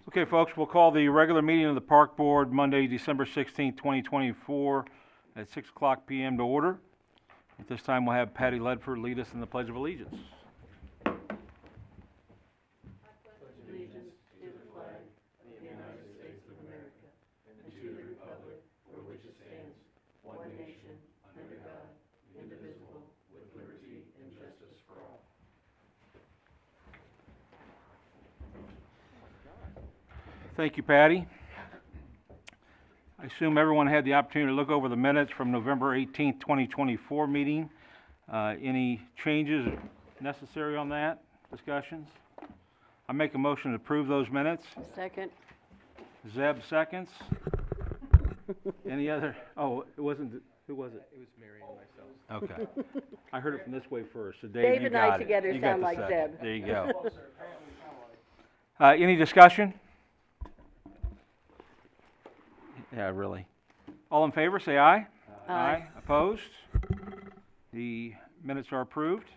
Okay, folks, we'll call the regular meeting of the Park Board Monday, December 16th, 2024 at 6 o'clock p.m. to order. At this time, we'll have Patty Ledford lead us in the Pledge of Allegiance. Thank you, Patty. I assume everyone had the opportunity to look over the minutes from November 18th, 2024 meeting. Any changes necessary on that? Discussions? I make a motion to approve those minutes. Second. Zeb seconds. Any other? Oh, it wasn't. Who was it? It was Mary and myself. Okay. I heard it from this way first. So Dave, you and I got it. together You got sound the like second. Zeb. There you go. Any discussion? Yeah, really. All in favor, say aye. Aye. Opposed? The minutes are approved.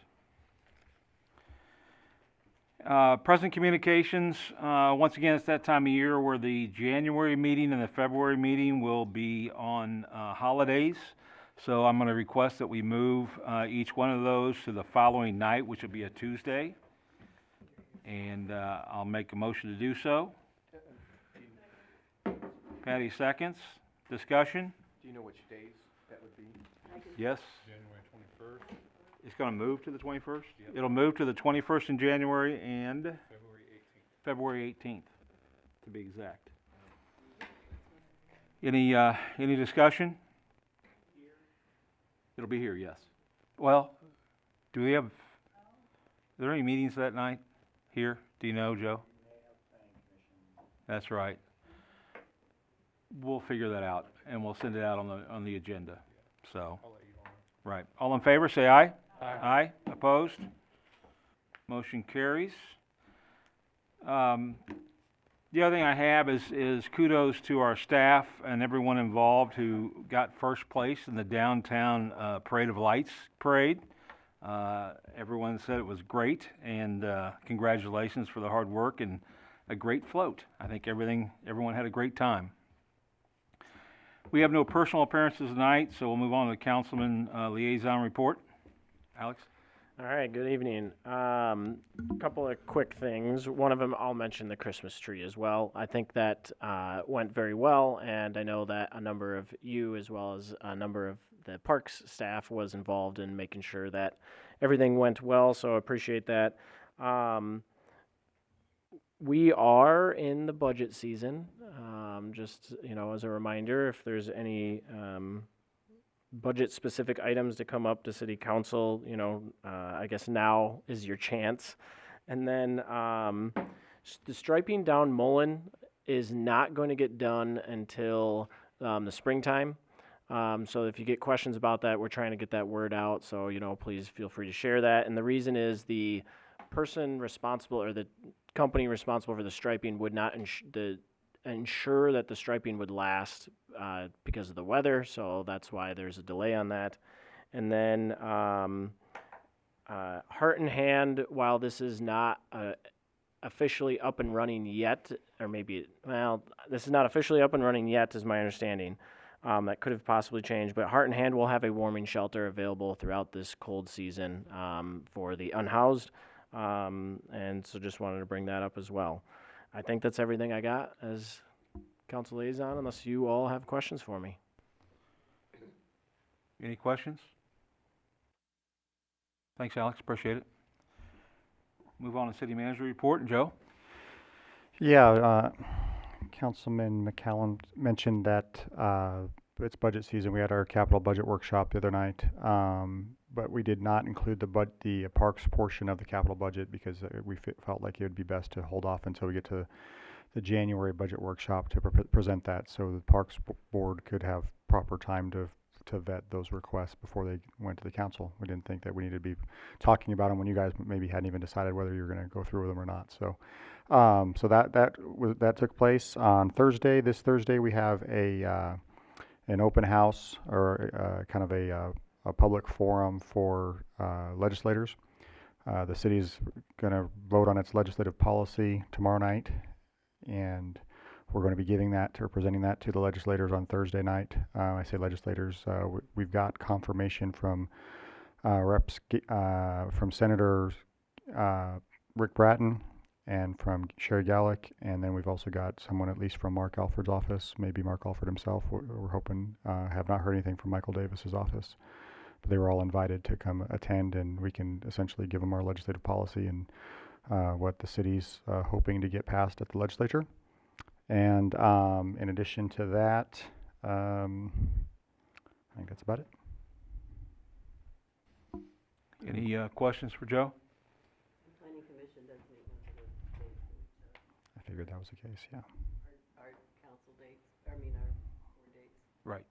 Present communications, once again, it's that time of year where the January meeting and the February meeting will be on holidays. So I'm going to request that we move each one of those to the following night, which will be a Tuesday. And I'll make a motion to do so. Patty seconds. Discussion? Do you know which days that would be? Yes? January 21st, It's going to move to the 21st? Yep. It'll move to the 21st in January and February 18th. February 18th, to be exact. Any discussion? It'll be here, yes. Well, do we have, are there any meetings that night here? Do you know, Joe? That's right. We'll figure that out, and we'll send it out on the agenda. So, I'll let you know. right. All in favor, say aye. Aye. Aye. Opposed? Motion carries. The other thing I have is kudos to our staff and everyone involved who got first place in the downtown Parade of Lights parade. Everyone said it was great, and congratulations for the hard work and a great float. I think everyone had a great time. We have no personal appearances tonight, so we'll move on to the councilman liaison report. Alex? All right, good evening. Couple of quick things. One of them, I'll mention the Christmas tree as well. I think that went very well, and I know that a number of you, as well as a number of the parks staff, was involved in making sure that everything went well, so I appreciate that. We are in the budget season. Just, as a reminder, if there's any budget-specific items to come up to City Council, I guess now is your chance. And then the striping down Mullen is not going to get done until the springtime. So if you get questions about that, we're trying to get that word out. So, please feel free to share that. And the reason is the person responsible or the company responsible for the striping would not ensure that the striping would last because of the weather, so that's why there's a delay on that. And then Heart and Hand, while this is not officially up and running yet, or this is not officially up and running yet, is my understanding. That could have possibly changed, but Heart and Hand will have a warming shelter available throughout this cold season for the unhoused, and so just wanted to bring that up as well. I think that's everything I got as council liaison, unless you all have questions for me. Any questions? Thanks, Alex. Appreciate it. Move on to city manager report. Joe? Yeah, Councilman McCallum mentioned that it's budget season. We had our capital budget workshop the other night, but we did not include the parks portion of the capital budget because we felt like it would be best to hold off until we get to the January budget workshop to present that, so the Parks Board could have proper time to vet those requests before they went to the council. We didn't think that we needed to be talking about them when you guys maybe hadn't even decided whether you were going to go through with them or not. So, so that took place on Thursday. This Thursday we have an open house or kind of a public forum for legislators. The city is going to vote on its legislative policy tomorrow night. and we're going to be giving that or presenting that to the legislators on Thursday night. I say legislators, we've got confirmation from from Senator Rick Bratton and from Sherry Gallick, and then we've also got someone at least from Mark Alford's office, maybe Mark Alford himself. We're hoping, have not heard anything from Michael Davis's office, but they were all invited to come attend, and we can essentially give them our legislative policy and what the city's hoping to get passed at the legislature. And in addition to that, I think that's about it. Any questions for Joe? Planning Commission does meet once a month, I figured that was the case, yeah. our council dates, our board dates. Right.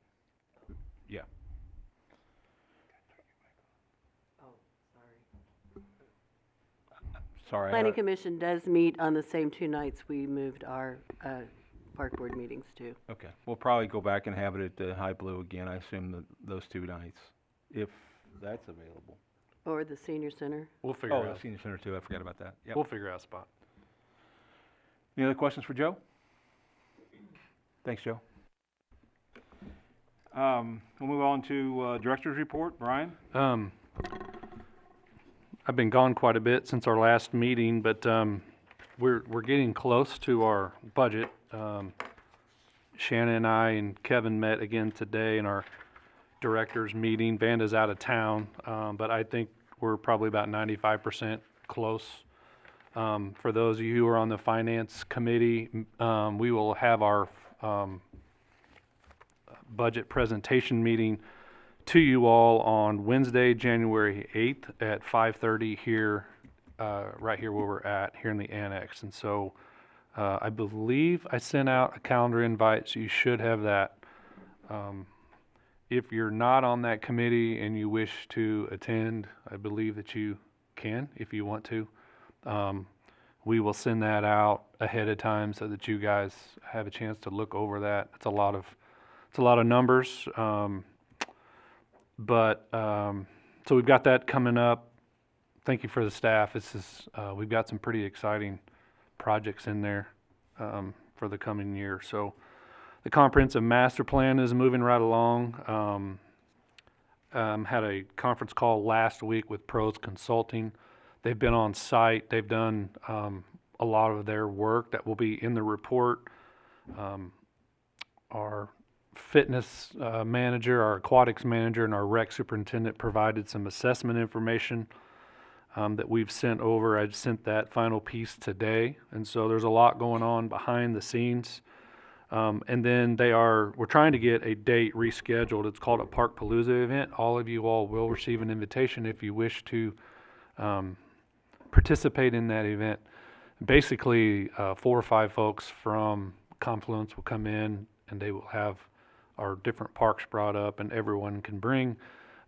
Yeah. Oh, sorry. Sorry. Planning Commission does meet on the same 2 nights we moved our park board meetings to. Okay. We'll probably go back and have it at the High Blue again. I assume that those 2 nights, if that's available. Or the senior center. We'll figure Oh, out. the senior center too. I forgot about that. Yep. We'll figure out a spot. Any other questions for Joe? Thanks, Joe. We'll move on to director's report. Brian? I've been gone quite a bit since our last meeting, but we're getting close to our budget. Shannon and I and Kevin met again today in our directors meeting. Vanda's out of town, but I think we're probably about 95% close. For those of you who are on the finance committee, we will have our budget presentation meeting to you all on Wednesday, January 8th at 5:30 here, right here where we're at, here in the annex. And so I believe I sent out a calendar invite, so you should have that. If you're not on that committee and you wish to attend, I believe that you can if you want to. We will send that out ahead of time so that you guys have a chance to look over that. It's a lot of numbers. So we've got that coming up. Thank you for the staff. We've got some pretty exciting projects in there for the coming year. So the comprehensive master plan is moving right along. Had a conference call last week with Pros Consulting. They've been on site. They've done a lot of their work that will be in the report. Our fitness manager, our aquatics manager, and our rec superintendent provided some assessment information that we've sent over. I sent that final piece today, and so there's a lot going on behind the scenes. And then we're trying to get a date rescheduled. It's called a Park Palooza event. All of you all will receive an invitation if you wish to participate in that event. Basically, 4 or 5 folks from Confluence will come in, and they will have our different parks brought up, and everyone can bring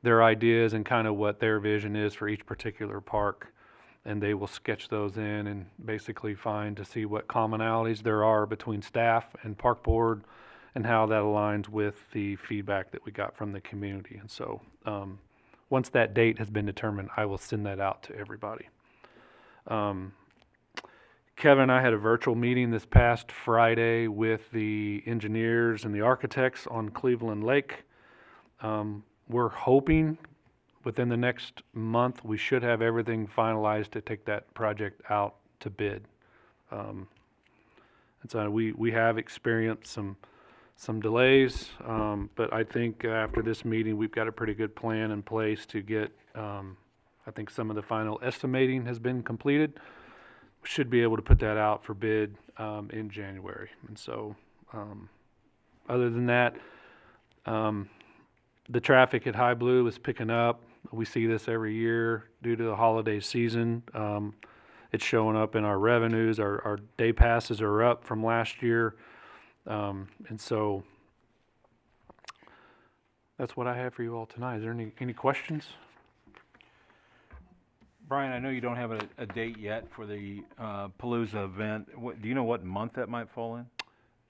their ideas and kind of what their vision is for each particular park. And they will sketch those in and basically find to see what commonalities there are between staff and park board and how that aligns with the feedback that we got from the community. And so once that date has been determined, I will send that out to everybody. Kevin and I had a virtual meeting this past Friday with the engineers and the architects on Cleveland Lake. We're hoping within the next month we should have everything finalized to take that project out to bid. And so we have experienced some delays, but I think after this meeting we've got a pretty good plan in place to get, I think some of the final estimating has been completed. Should be able to put that out for bid in January. And so other than that, the traffic at High Blue is picking up. We see this every year due to the holiday season. It's showing up in our revenues. Our day passes are up from last year. And so that's what I have for you all tonight. Is there any questions? Brian, I know you don't have a date yet for the Palooza event. Do you know what month that might fall in?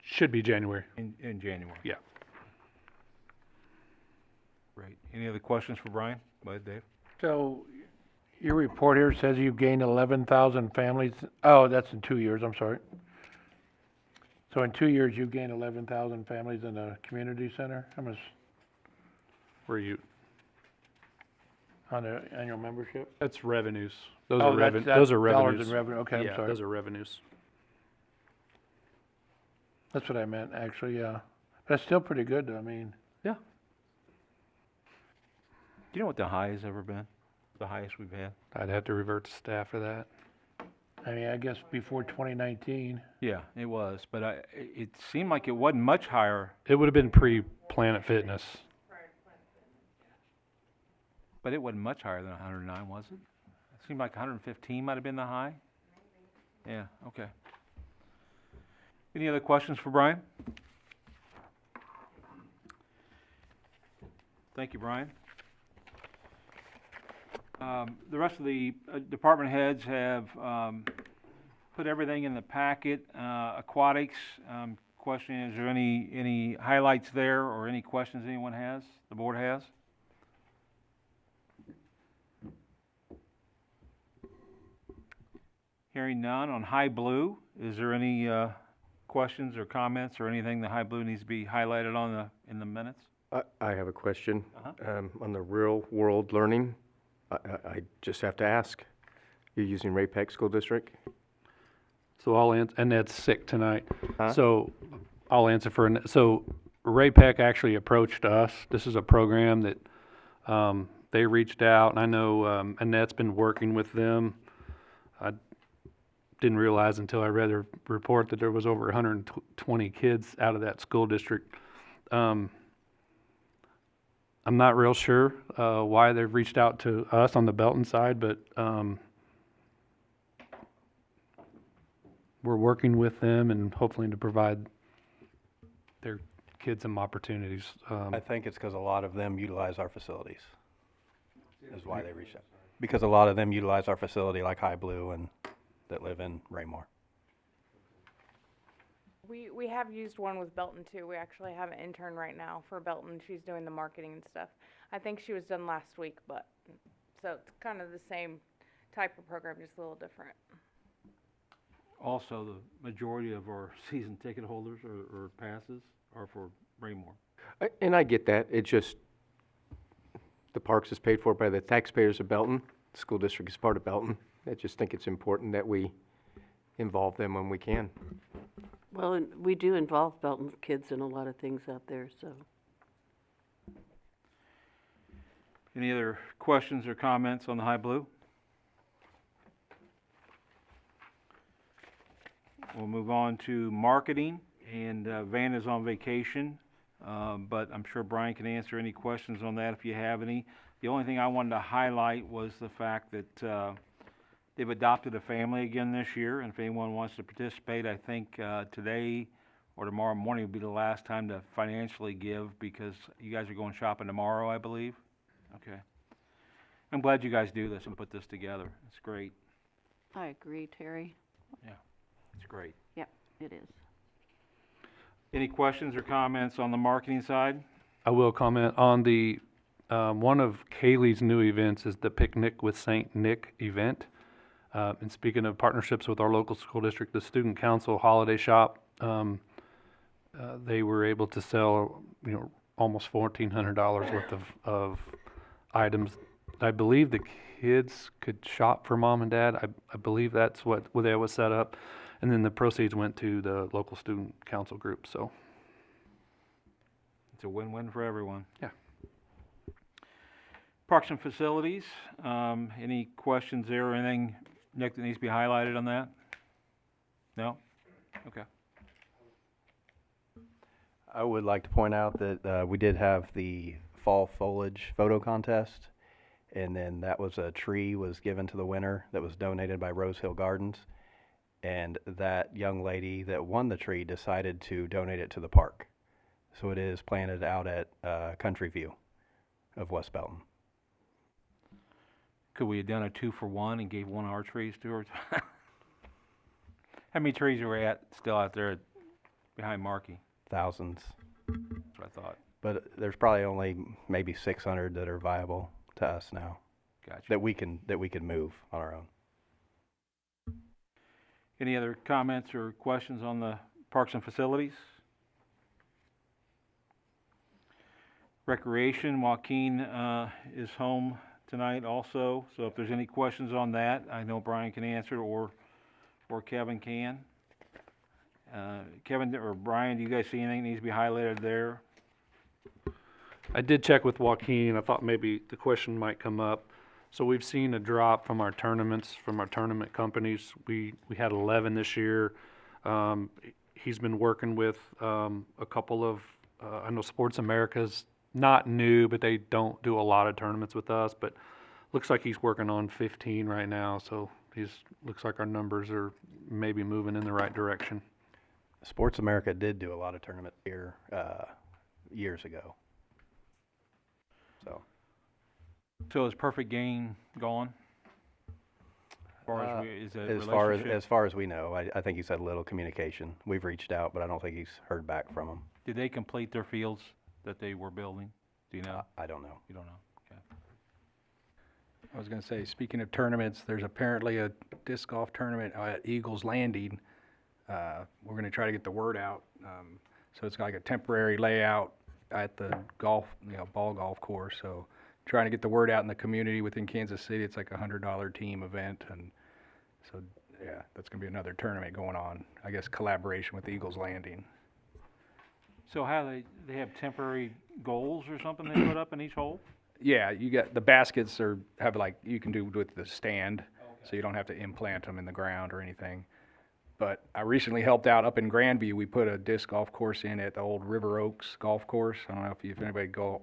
Should be January. In January. Yeah. Great. Any other questions for Brian? Go ahead, Dave. So, your report here says you've gained 11,000 families. Oh, that's in 2 years, I'm sorry. So in 2 years, you've gained 11,000 families in the community center? How much Were you, on the annual membership? that's revenues. Those Oh, are that's- those are that's dollars revenues. in revenue. Okay, I'm Yeah, sorry. those are revenues. That's what I meant, actually, yeah. That's still pretty good, though, I mean, Do you know what the high has ever been? The highest we've had? I'd have to revert to staff for that. I guess before 2019. Yeah, it was, but it seemed like it wasn't much higher, It would have been pre-Planet Fitness. but it wasn't much higher than 109, was it? It seemed like 115 might have been the high. Yeah, okay. Any other questions for Brian? Thank you, Brian. The rest of the department heads have put everything in the packet. Aquatics, question, is there any highlights there or any questions anyone has, the board has? Hearing none. On High Blue, is there any questions or comments or anything that High Blue needs to be highlighted on in the minutes? I have a question. Uh-huh. On the real world learning, I just have to ask. You're using Ray-Pec School District? So I'll answer, and Ned's sick tonight. Huh? So I'll answer for, so Ray Peck actually approached us. This is a program that they reached out, and I know Annette's been working with them. I didn't realize until I read the report that there was over 120 kids out of that school district. I'm not real sure why they've reached out to us on the Belton side, but we're working with them and hopefully to provide their kids some opportunities. I think it's because a lot of them utilize our facilities, is why they reached out. Because a lot of them utilize our facility, like High Blue, and that live in Raymore. We have used one with Belton too. We actually have an intern right now for Belton. She's doing the marketing and stuff. I think she was done last week, but, so it's kind of the same type of program, just a little different. Also, the majority of our season ticket holders or passes are for Raymore. And I get that. It just, the parks is paid for by the taxpayers of Belton. The school district is part of Belton. I just think it's important that we involve them when we can. Well, and we do involve Belton kids in a lot of things out there, so. Any other questions or comments on the High Blue? We'll move on to marketing, and Van is on vacation, but I'm sure Brian can answer any questions on that if you have any. The only thing I wanted to highlight was the fact that they've adopted a family again this year, and if anyone wants to participate, I think today or tomorrow morning will be the last time to financially give, because you guys are going shopping tomorrow, I believe? Okay. I'm glad you guys do this and put this together. It's great. I agree, Terry. It's great. Yep, it is. Any questions or comments on the marketing side? I will comment on the, one of Kaylee's new events is the Picnic with Saint Nick event. And speaking of partnerships with our local school district, the Student Council Holiday Shop, they were able to sell, almost $1,400 worth of items. I believe the kids could shop for mom and dad. I believe that's what that was set up. And then the proceeds went to the local student council group, so. It's a win-win for everyone. Yeah. Parks and facilities, any questions there or anything, Nick, that needs to be highlighted on that? No? Okay. I would like to point out that we did have the fall foliage photo contest, and then that was a tree was given to the winner that was donated by Rose Hill Gardens, and that young lady that won the tree decided to donate it to the park. So it is planted out at Country View of West Belton. Could we have done a 2-for-1 and gave one of our trees to her? How many trees are we still out there behind Markey? Thousands. That's what I thought. But there's probably only maybe 600 that are viable to us now Gotcha. that we can move on our own. Any other comments or questions on the Parks and Facilities. Recreation, Joaquin is home tonight also, so if there's any questions on that, I know Brian can answer or Kevin can. Kevin or Brian, do you guys see anything that needs to be highlighted there? I did check with Joaquin. I thought maybe the question might come up. So we've seen a drop from our tournaments, from our tournament companies. We had 11 this year. He's been working with a couple of, I know Sports America's not new, but they don't do a lot of tournaments with us. But looks like he's working on 15 right now. So looks like our numbers are maybe moving in the right direction. Sports America did do a lot of tournaments here years ago. So is Perfect Game gone? As far as is that relationship? As far as we know, I think he's had little communication. We've reached out, but I don't think he's heard back from him. Did they complete their fields that they were building? Do you know? I don't know. You don't know? Okay. I was gonna say, speaking of tournaments, there's apparently a disc golf tournament at Eagles Landing. We're gonna try to get the word out. So it's like a temporary layout at the ball golf course. So trying to get the word out in the community within Kansas City. It's like $100 team event, and so yeah, that's gonna be another tournament going on. I guess collaboration with Eagles Landing. So how they have temporary goals or something they put up in each hole? Yeah, you got the baskets have like you can do with the stand, so you don't have to implant them in the ground or anything. But I recently helped out up in Grandview. We put a disc golf course in at the old River Oaks golf course. I don't know if anybody go.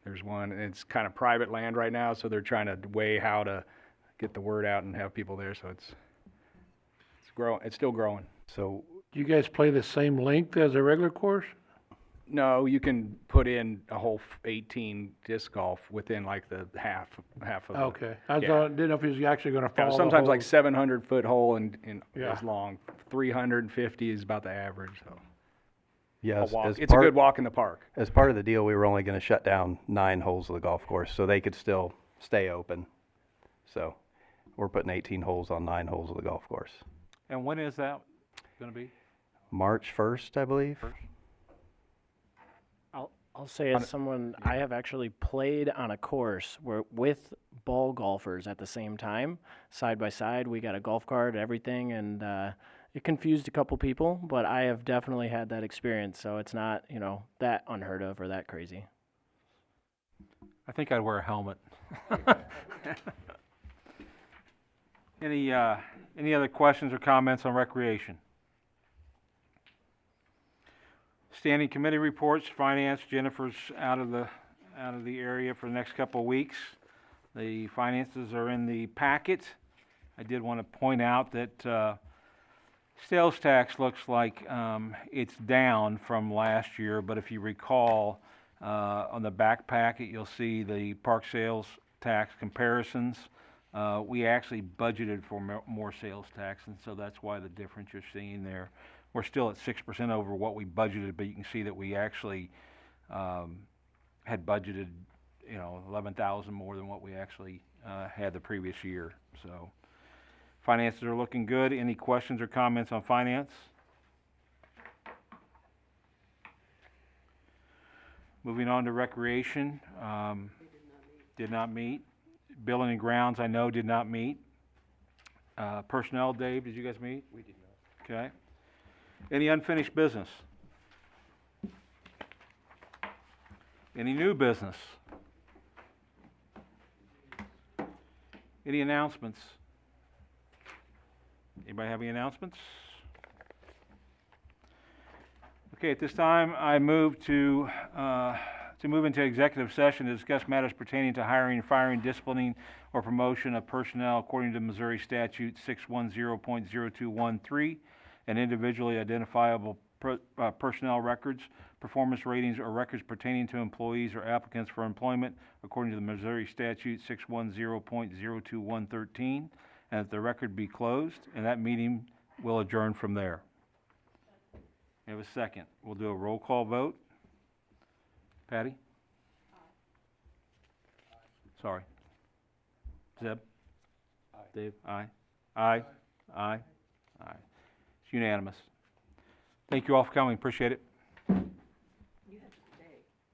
There's one, and it's kind of private land right now, so they're trying to weigh how to get the word out and have people there. So it's growing. It's still growing. So Do you guys play the same length as a regular course? no, you can put in a whole 18 disc golf within like the half of the. Okay, I yeah. didn't know if he was actually gonna Yeah, follow the sometimes like whole- 700-foot hole and Yeah. as long. 350 is about the average. So yes, it's a good walk in the park. As part of the deal, we were only going to shut down 9 holes of the golf course so they could still stay open. So we're putting 18 holes on 9 holes of the golf course. And when is that going to be? March 1st, I believe. I'll say as someone, I have actually played on a course where with ball golfers at the same time, side by side. We got a golf cart, everything, and it confused a couple people, but I have definitely had that experience, so it's not, that unheard of or that crazy. I think I'd wear a helmet. Any other questions or comments on recreation? Standing committee reports, finance, Jennifer's out of the area for the next couple of weeks. The finances are in the packet. I did want to point out that sales tax looks like it's down from last year, but if you recall, on the back packet, you'll see the park sales tax comparisons. We actually budgeted for more sales tax, and so that's why the difference you're seeing there. We're still at 6% over what we budgeted, but you can see that we actually had budgeted, 11,000 more than what we actually had the previous year. So finances are looking good. Any questions or comments on finance? Moving on to recreation, did not meet. Building and grounds, I know, did not meet. Personnel, Dave, did you guys meet? We did not. Okay. Any unfinished business? Any new business? Any announcements? Anybody have any announcements? Okay, at this time, I move to move into executive session to discuss matters pertaining to hiring, firing, disciplining, or promotion of personnel according to Missouri Statute 610.0213, and individually identifiable personnel records, performance ratings, or records pertaining to employees or applicants for employment according to the Missouri Statute 610.02113, and that the record be closed, and that meeting will adjourn from there. We have a second. We'll do a roll call vote. Patty? Sorry. Zeb? Aye. Dave? Aye. Aye. Aye. Aye. It's unanimous. Thank you all for coming, appreciate it.